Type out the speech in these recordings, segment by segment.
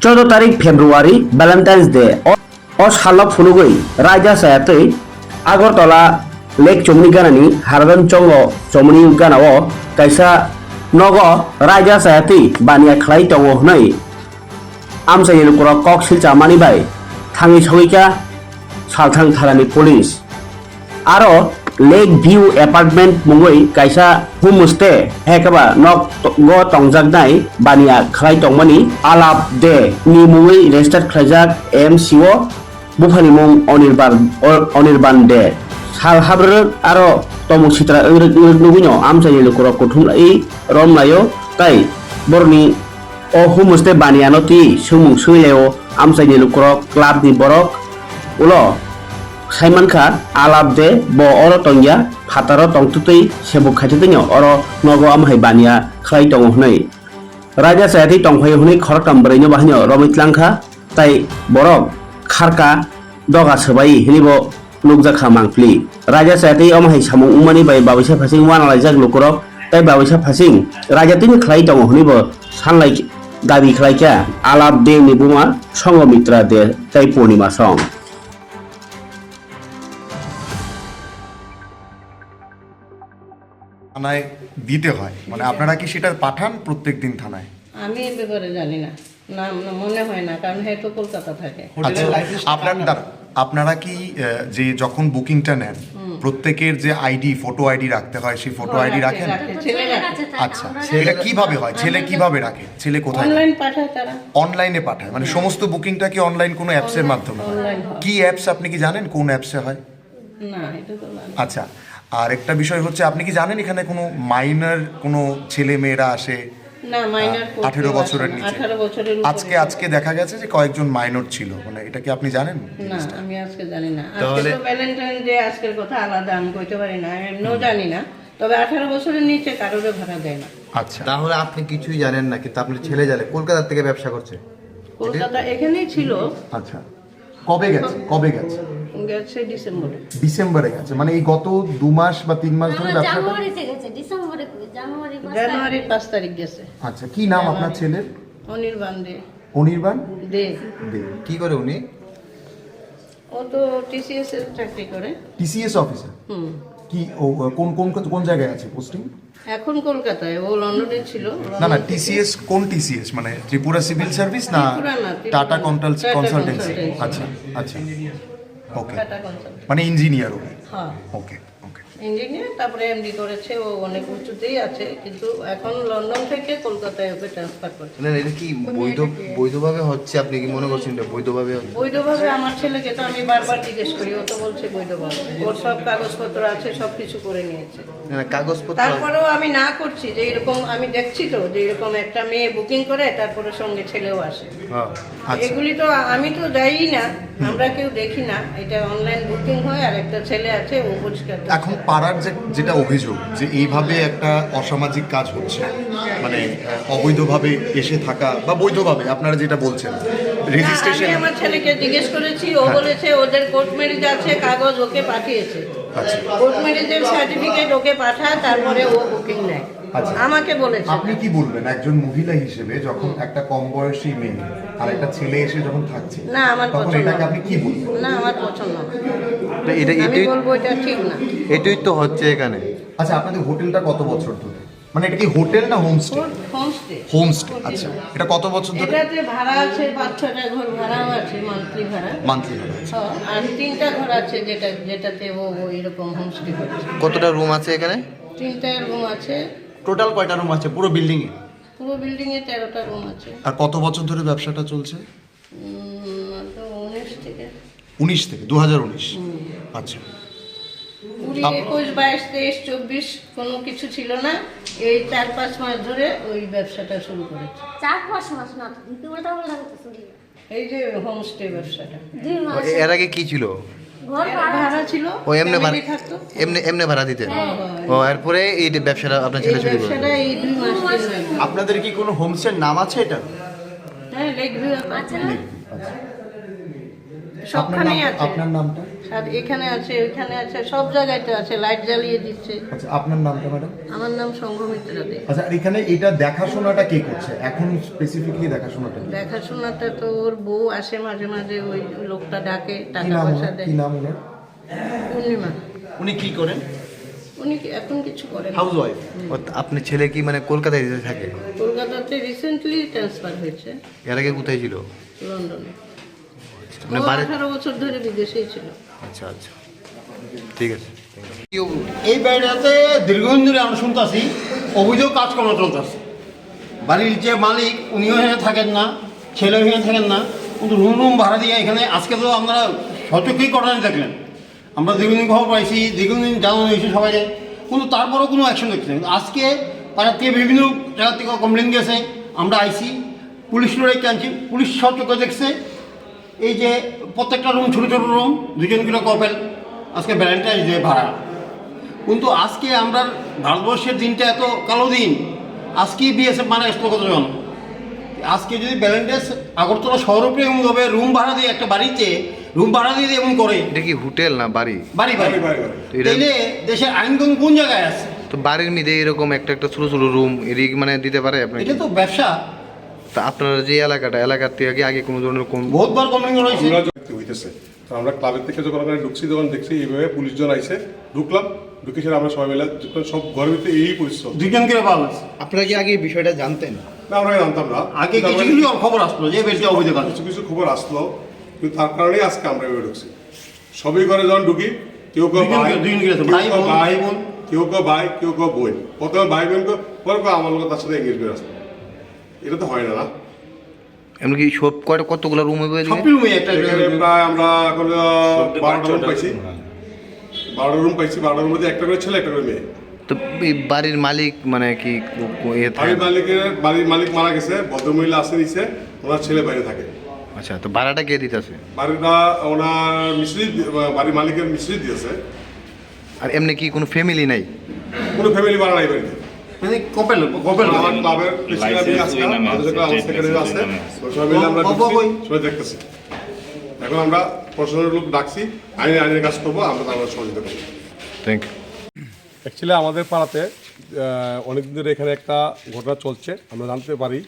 14 তারিখ ফেব্রুয়ারি Valentine's day ও সালক ফুনুগৈ রাইজা সায়াতৈ Agartala lake চমনি গানাनि हारगोन चंग चमनि गानाव कायसा नग राइजा सायातै बानिया खलाय दङ हनै आमसाय नखरा कक सिलचामानि बाय थाङै सगैका सालथां थारानि पुलिस आरो लेक भिउ एपार्टमेंट मुङै कायसा हुमस्टे हेकबा नक ग तंजागनाय बानिया खलाय दंमनि आलाप दे नि मुङै रेजिस्टार खलायजाक एमसिओ बुफानि मुं अनिर्बान दे साल हाब्र आरो तमु सित्रा नुबिनो आमसाय नखरा कुथुमलाय रमलायो ताय बरनि अ हुमस्टे बानियानो ति सुमुं सैलायो आमसाय नखरा क्लाबनि बरक उलो साइमानखा आलाप दे ब अर तंगिया फातार तंतुतै सेबुक खाथितैनो अर नगो आमहाय बानिया खलाय दङ हनै राजा सायाथै तंफाय हनै खरक तंबरैनो बाहायनो रमितलांखा ताय बरक खारका दगा सोबाय हिलिबो नुकजाखा मांफ्लि राजा सायाथै आमहाय सामुं उमानि बाय बावैसा फासिं वानालाय जाग लुकरक ताय बावैसा फासिं राजाथैनो खलाय दङ हनैबो सानलाय दाबि खलायका आलाप दे निबुमा संगमित्रा दे ताय पूर्णिमा सं থানায় দিতে হয় মানে আপনারা কি সেটা পাঠান প্রত্যেকদিন থানায়? আমি এই ব্যাপারে জানি না, না মনে হয় না, কারণ হয়তো কলকাতা থাকে। আপনারা কি যে যখন বুকিংটা নেন প্রত্যেকের যে আইডি ফটো আইডি রাখতে হয় সেই ফটো আইডি রাখেন? আচ্ছা, সেটা কিভাবে হয়? ছেলে কিভাবে রাখে? ছেলে কোথায়? অনলাইন পাঠায় তারা। অনলাইনে পাঠায় মানে সমস্ত বুকিংটা কি অনলাইন কোনো অ্যাপসের মাধ্যমে? কি অ্যাপস আপনি কি জানেন কোন অ্যাপসে হয়? না, এটা তো জানি। আচ্ছা, আর একটা বিষয় হচ্ছে আপনি কি জানেন এখানে কোনো মাইনর কোনো ছেলে মেয়েরা আসে? না, মাইনর 18 বছরের নিচে। 18 বছরের উপরে। আজকে দেখা গেছে যে কয়েকজন মাইনর ছিল, মানে এটা কি আপনি জানেন? না, আমি আজকে জানি না। আজকে তো ভ্যালেন্টাইন ডে, আজকের কথা আলাদা, আমি কইতে পারি না, এমনিও জানি না। তবে 18 বছরের নিচে কারোর ভাড়া দেয় না। আচ্ছা, তাহলে আপনি কিছুই জানেন না, কিন্তু আপনার ছেলে জানে কলকাতা থেকে ব্যবসা করছে। কলকাতা এখানেই ছিল। আচ্ছা, কবে গেছে? গেছে ডিসেম্বরে গেছে, মানে এই গত 2 মাস বা 3 মাস ধরে ব্যবসা জানুয়ারি 5 তারিখ গেছে। আচ্ছা, কি নাম আপনার ছেলের? অনির্বাণ দে। কি করে উনি? ও তো টিসিএস এর চাকরি করে। TCS officer? কি ও কোন জায়গায় আছে পোস্টিং? এখন কলকাতায়, ও লন্ডনে ছিল। না, টিসিএস কোন টিসিএস, মানে ত্রিপুরা সিভিল সার্ভিস না টাটা কনসালটেন্সি? আচ্ছা, ওকে, মানে ইঞ্জিনিয়ার ও? হ্যাঁ, ওকে, ইঞ্জিনিয়ার, তারপরে এমডি করেছে। ও অনেক উঁচুতেই আছে, কিন্তু এখন লন্ডন থেকে কলকাতায় ওকে ট্রান্সফার করছে। না, এটা কি বৈধভাবে হচ্ছে? আপনি কি মনে করছেন এটা বৈধভাবে? বৈধভাবে আমার ছেলেকে তো আমি বারবার জিজ্ঞেস করি, ও তো বলছে বৈধভাবে। ওর সব কাগজপত্র আছে, সব কিছু করে নিয়েছে। না, কাগজপত্র। তারপরেও আমি না করছি যে এরকম, আমি দেখছি তো যে এরকম একটা মেয়ে বুকিং করে তারপরে সঙ্গে ছেলেও আসে। এগুলি তো আমি তো যাই না, আমরা কেউ দেখি না। এটা অনলাইন বুকিং হয়, আর একটা ছেলে আছে, ও পরিষ্কার। এখন পাড়ার যেটা অভিযোগ যে এইভাবে একটা অসামাজিক কাজ হচ্ছে, মানে অবৈধভাবে এসে থাকা বা বৈধভাবে আপনারা যেটা বলছেন রেজিস্ট্রেশন। আমি আমার ছেলেকে জিজ্ঞেস করেছি, ও বলেছে ওদের কোর্ট ম্যারেজ আছে, কাগজ ওকে পাঠিয়েছে। আচ্ছা, কোর্ট ম্যারেজের সার্টিফিকেট ওকে পাঠায়, তারপরে ও বুকিং নেয়। আমাকে বলেছে। আপনি কি বলবেন একজন মহিলা হিসেবে, যখন একটা কম বয়সী মেয়ে আর একটা ছেলে এসে যখন থাকছে, না আমার পছন্দ এটাকে আপনি কি বলবেন? না, আমার পছন্দ না। আমি বলবো এটা ঠিক না। এটাই তো হচ্ছে এখানে। আচ্ছা, আপনাদের হোটেলটা কত বছর ধরে, মানে এটা কি হোটেল না হোমস্টে? হোমস্টে। আচ্ছা, এটা কত বছর ধরে? এটাতে ভাড়া আছে, 5-6টা ঘর ভাড়াও আছে, মান্থলি ভাড়া। আর 3টা ঘর আছে যেটাতে ও এরকম হোমস্টে করছে। কতটা রুম আছে এখানে? 3টা রুম আছে। টোটাল কয়টা রুম আছে পুরো বিল্ডিং এ? পুরো বিল্ডিং এ 13টা রুম আছে। আর কত বছর ধরে ব্যবসাটা চলছে? 19 থেকে 2019। আচ্ছা, 20, 21, 22, 23, 24 কোনো কিছু ছিল না। এই 4-5 মাস ধরে ওই ব্যবসাটা শুরু করেছে। 4-5 মাস না, এই যে হোমস্টে ব্যবসাটা। এর আগে কি ছিল? ভাড়া ছিল। ও এমনি ভাড়া দিতেন? ও, এরপরে এই ব্যবসাটা আপনার ছেলে শুরু করে? এই 2 মাস। আপনাদের কি কোনো হোমস্টের নাম আছে এটা? হ্যাঁ, লেক ভিউ আছে। সবখানেই আছে। আপনার নামটা? আর এখানে আছে ওইখানে আছে সব জায়গায় তো আছে, লাইট জ্বালিয়ে দিচ্ছে। আচ্ছা, আপনার নামটা ম্যাডাম? আমার নাম সংঘমিত্রা দে। আচ্ছা, আর এখানে এটা দেখাশোনাটা কে করছে এখন, স্পেসিফিকলি দেখাশোনাটা কে? দেখাশোনাটা তো ওর বউ আসে মাঝে মাঝে, ওই লোকটা ডাকে, কি টাকা নাম পয়সা ওনার? দেয়। কি নাম ওনার? পূর্ণিমা। উনি কি করেন? উনি এখন কিছু করেন না। House wife. আপনি ছেলে কি মানে কলকাতায় থাকে? কলকাতাতে রিসেন্টলি ট্রান্সফার হয়েছে, এর আগে কোথায় ছিল? লন্ডনে। মানে ও বাড়ি 18 বছর ধরে বিদেশেই ছিল। আচ্ছা আচ্ছা, ঠিক আছে। এই বাড়িটাতে দীর্ঘদিন ধরে আমরা শুনতেছি অবৈধ কাজকর্ম চলতেছে। বাড়ির যে মালিক উনিও এখানে থাকেন না, ছেলেও এখানে থাকেন না, কিন্তু রুম ভাড়া দিয়ে এখানে আজকে তো আপনারা সচক্ষেই ঘটনা দেখলেন। আমরা দীর্ঘদিন খবর পাইছি, দীর্ঘদিন জানানো হয়েছে সবাই, কিন্তু তারপরেও কোনো অ্যাকশন দেখছি না। আজকে তারা থেকে বিভিন্ন জায়গা থেকে কমপ্লেন গেছে, আমরা আইসি পুলিশ লড়াইকে আনছি, পুলিশ সচক্ষে দেখছে। এই যে প্রত্যেকটা রুম ছোটো ছোটো রুম, 2 জন করে কপেল, আজকে ভ্যালেন্টাইন্স ডে ভাড়া। কিন্তু আজকে আমরা ভারতবর্ষের দিনটা এত কালো দিন, আজকেই বিএসএফ মানে আসলো কতজন। আজকে যদি ভ্যালেন্টাইন্স আগরতলা শহর উপরে এমনভাবে রুম ভাড়া দিয়ে একটা বাড়িতে রুম ভাড়া দিয়ে এমন করে, এটা কি হোটেল না বাড়ি? বাড়ি বাড়ি তো এটা- তাইলে দেশের আইনকানুন কোন জায়গায় আছে? তো বাড়ির মধ্যে এরকম একটা একটা ছোট ছোট রুম এদিক মানে দিতে পারে আপনাকে? এটা তো ব্যবসা। তা আপনার যে এলাকার থেকে আগে কোনো ধরনের কোন বহুতবার কমপ্লেন রয়েছে। হইতেছে, তো আমরা ক্লাবের থেকে যখন ওখানে ঢুকছি, তখন দেখছি এইভাবে পুলিশজন আইসে, ঢুকলাম, ঢুকে সেটা আমরা সবাই মিলে সব ঘরের ভিতরে এই পরিশ্রম। 2 জন করে পাওয়া গেছে। আপনারা কি আগে এই বিষয়টা জানতেন? না, আমরা জানতাম না। আগে কিছু কিছু খবর আসলো যে বেশি অবৈধ কাজ। কিছু কিছু খবর আসলো, কিন্তু তার কারণেই আজকে আমরা এভাবে ঢুকছি। সবই ঘরে যখন ঢুকি, কেউ কেউ দুজন ভাই, দুজন কেউ গেছে, কেউ ভাই বোন। ভাই বোন, কেউ কেউ ভাই, কেউ কেউ বোন। প্রথমে ভাই বোন পরে কেউ আমার লোক তার সাথে এঙ্গেজ করে আসতো। এটা তো হয় না, না? এমনকি সব কতগুলো রুম হবে সব রুমে একটা এখানে প্রায় আমরা এখন 12টা রুম পাইছি। 12টা রুম পাইছি, 12টা রুমের মধ্যে একটা করে ছেলে, একটা করে মেয়ে। তো এই বাড়ির মালিক মানে কি বাড়ির মালিক মারা গেছে, ভদ্রমহিলা আসে নিচে, ওনার ছেলে বাইরে থাকে। আচ্ছা, তো ভাড়াটা কে দিতেছে? বাড়িটা ওনার মিস্ত্রি, বাড়ির মালিকের মিস্ত্রি দিয়েছে। আর এমনি কি কোনো ফ্যামিলি নাই? কোনো ফ্যামিলি ভাড়া নাই বাড়িতে। মানে কপেল কপেল আমার ক্লাবের প্রেসিডেন্ট আমি আজকে, আমাদের ক্লাব সেক্রেটারি আছে, সবাই মিলে আমরা ঢুকছি, সবাই দেখতেছি। এখন আমরা প্রশাসনের লোক ডাকছি, আইনের কাজ করবো, আমরা তার সহযোগিতা করবো। Thank you. অ্যাকচুয়ালি আমাদের পাড়াতে অনেকদিন ধরে এখানে একটা ঘটনা চলছে, আমরা জানতে পারি।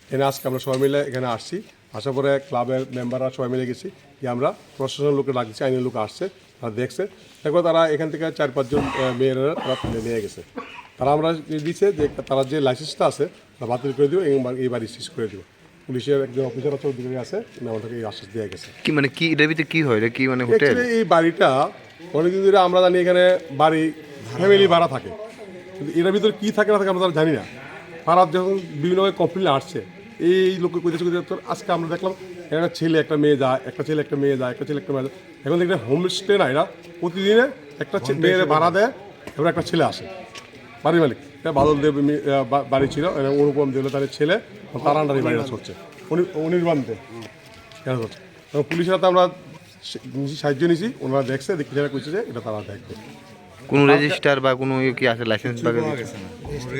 এখানে আজকে আমরা সবাই মিলে এখানে আসছি, আসার পরে ক্লাবের মেম্বাররা সবাই মিলে গেছি, যে আমরা প্রশাসনের লোকে ডাকছি, আইনের লোক আসছে, তারা দেখছে। তারপর তারা এখান থেকে 4-5 জন মেয়েরা তারা তুলে নিয়ে গেছে। তারা আমরা দিচ্ছে যে তারা যে লাইসেন্সটা আছে তারা বাতিল করে দেবো এবং এই বাড়ি শেষ করে দেবো। পুলিশের একজন অফিসার আছে, অধিকারী আছে, আমাদেরকে এই আশ্বাস দেওয়া গেছে। কি মানে কি এটার ভিতরে কি হয়? এটা কি মানে হোটেল? অ্যাকচুয়ালি এই বাড়িটা অনেকদিন ধরে আমরা জানি এখানে বাড়ি ফ্যামিলি ভাড়া থাকে, কিন্তু এটার ভিতরে কী থাকে না থাকে আমরা তারা জানি না। পাড়ার যখন বিভিন্নভাবে কমপ্লেন আসছে, এই লোকের কোথায় আজকে আমরা দেখলাম একটা ছেলে একটা মেয়ে যায়, একটা ছেলে একটা মেয়ে যায়, একটা ছেলে একটা মেয়ে যায়। এখন দেখলে হোমস্টে না, এরা প্রতিদিনে একটা মেয়ের ভাড়া দেয়, এবার একটা ছেলে আসে। বাড়ির মালিক বাদল দেব বাড়ি ছিল, অনুপম দেব তাদের ছেলে, তার আন্ডারে বাড়িটা চলছে, অনির্বাণ দেব কেন করছে। এবং পুলিশের হাতে আমরা সাহায্য নিয়েছি, ওনারা দেখছে, দেখে যারা কইছে যে এটা তারা দেখবে। কোনো রেজিস্টার বা কোনো কি আছে লাইসেন্স বা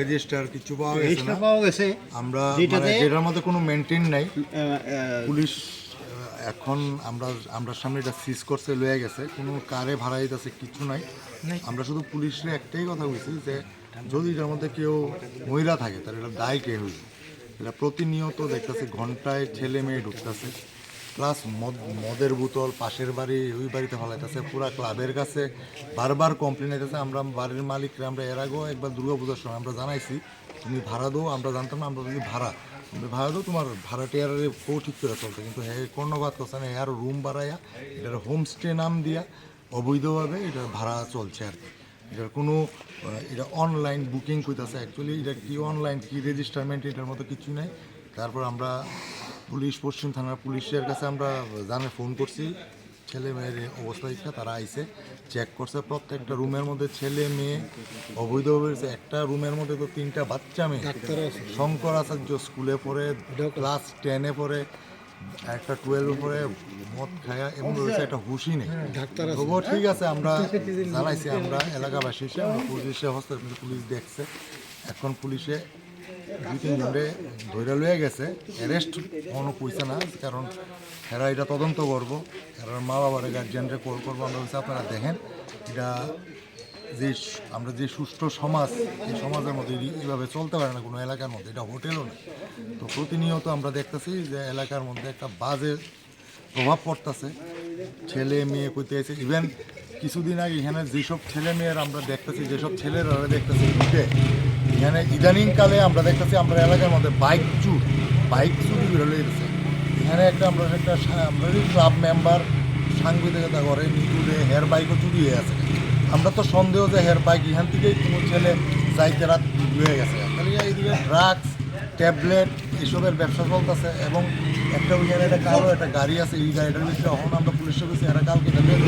রেজিস্টার কিছু পাওয়া গেছে রেজিস্টার না। পাওয়া গেছে আমরা যেটাতে মানে যেটার মধ্যে কোনো মেনটেন নাই। পুলিশ এখন আমরা সামনে এটা সিজ করছে, লয়ে গেছে, কোনো কারে ভাড়া দিতেছে কিছু নাই। আমরা শুধু পুলিশে একটাই কথা বলছি যে যদি এটার মধ্যে কেউ মহিলা থাকে তাহলে এটা দায় কে হইবে। এটা প্রতিনিয়ত দেখতেছে ঘন্টায় ছেলে মেয়ে ঢুকতেছে, প্লাস মদের বোতল পাশের বাড়ি ওই বাড়িতে ফলাইতেছে। পুরা ক্লাবের কাছে বারবার কমপ্লেন আইতেছে। আমরা বাড়ির মালিকরা আমরা এর আগেও একবার দুর্গাপূজার সময় আমরা জানাইছি, তুমি ভাড়া দাও, আমরা জানতাম না, আমরা যদি ভাড়া দাও তোমার ভাড়াটিয়ারে কেউ ঠিক করে চলতে, কিন্তু হ্যাঁ কর্ণপাত করছে না, আর রুম ভাড়াইয়া এটার হোমস্টে নাম দিয়া অবৈধভাবে এটা ভাড়া চলছে আর কি। এটার কোনো এটা অনলাইন বুকিং করতেছে, অ্যাকচুয়ালি এটা কি অনলাইন কি রেজিস্টারমেন্ট এটার মতো কিছু নাই। তারপর আমরা পুলিশ, পশ্চিম থানার পুলিশের কাছে আমরা ফোন করছি, ছেলে মেয়ের অবস্থা ইচ্ছা, তারা আইসে চেক করছে প্রত্যেকটা রুমের মধ্যে ছেলে মেয়ে অবৈধভাবে। একটা রুমের মধ্যে তো 3টা বাচ্চা মেয়ে, শঙ্কর আচার্য স্কুলে পড়ে, ক্লাস 10-এ পড়ে, একটা 12-এ পড়ে, মদ খায়া এবং রয়েছে, একটা হুশি নেই। তবুও ঠিক আছে, আমরা জানাইছি, আমরা এলাকাবাসী হিসেবে আমরা পুলিশের হস্তে, পুলিশ দেখছে। এখন পুলিশে 2-3 জনে ধরে লয়ে গেছে, অ্যারেস্ট কোনো কইছে না, কারণ এরা এটা তদন্ত করবো, এরা মা বাবার গার্জিয়ানরা কল করবো। আমরা হচ্ছে আপনারা দেখেন এটা যে আমরা যে সুষ্ঠু সমাজ, এই সমাজের মধ্যে এইভাবে চলতে পারে না কোনো এলাকার মধ্যে, এটা হোটেলও না। তো প্রতিনিয়ত আমরা দেখতেছি যে এলাকার মধ্যে একটা বাজে প্রভাব পড়তেছে, ছেলে মেয়ে কইতে আছে। ইভেন কিছুদিন আগে এখানে যেসব ছেলে মেয়ের আমরা দেখতেছি, যেসব ছেলেরা দেখতেছি উঠে এখানে ইদানিংকালে আমরা দেখতেছি আমরা এলাকার মধ্যে বাইক চুরি করে লেগেছে। এখানে আমরা ক্লাব মেম্বার সাংবাদিকতা করে নিতুলে হেয়ার বাইকও চুরি হয়ে আছে। আমরা তো সন্দেহ যে হেয়ার বাইক এখান থেকেই কোনো ছেলে যাইতে রাত হয়ে গেছে। তাহলে এইদিকে ড্রাগস, ট্যাবলেট এসবের ব্যবসা চলতেছে। এবং একটা ওইখানে একটা কালো একটা গাড়ি আছে, এই গাড়িটার ভিতরে এখন আমরা পুলিশে গেছি, এরা কালকে তাদের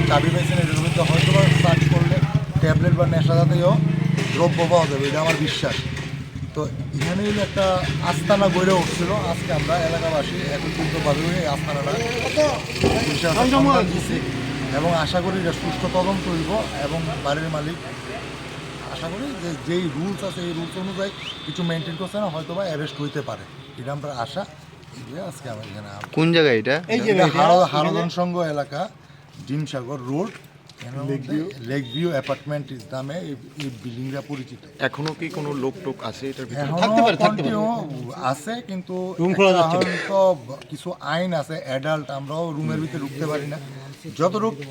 চাবি পাইছেন, এটার ভিতরে হয়তো সার্চ করলে ট্যাবলেট বা নেশা জাতীয় দ্রব্য পাওয়া যাবে, এটা আমার বিশ্বাস। তো এখানে একটা আস্তানা গড়ে উঠছিল। আজকে আমরা এলাকাবাসী একত্রিতভাবে এই আস্তানাটা পুলিশের হাতে সন্ধান দিচ্ছি এবং আশা করি এটা সুষ্ঠু তদন্ত হইব এবং বাড়ির মালিক আশা করি যে যেই রুলস আছে এই রুলস অনুযায়ী কিছু মেনটেন করছে না, হয়তো বা অ্যারেস্ট হইতে পারে, এটা আমরা আশা। আজকে আমার এখানে কোন জায়গায় এটা? হারদন সংঘ এলাকা, Dimsagar road, lake view apartment নামে এই বিল্ডিংটা পরিচিত। এখনো কি কোনো লোক টোক আছে এটার ভিতরে? এখনো আছে, কিন্তু এখন তো কিছু আইন আছে অ্যাডাল্ট, আমরাও রুমের ভিতরে ঢুকতে পারি না। যতটুকু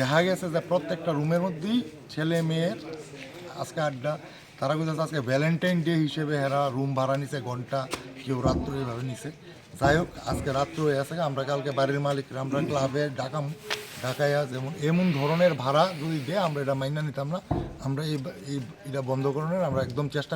দেখা গেছে যে প্রত্যেকটা রুমের মধ্যেই ছেলে মেয়ের আজকে আড্ডা। তারা কোথাও আজকে ভ্যালেন্টাইন ডে হিসেবে এরা রুম ভাড়া নিছে, ঘন্টা কেউ রাত্র এভাবে নিছে। যাই হোক, আজকে রাত্র হয়ে আছে, আমরা কালকে বাড়ির মালিকরা আমরা ক্লাবে ঢাকাইয়া যেমন এমন ধরনের ভাড়া যদি দেয় আমরা এটা মাইনা নিতাম না। আমরা এটা বন্ধ করানোর আমরা একদম চেষ্টা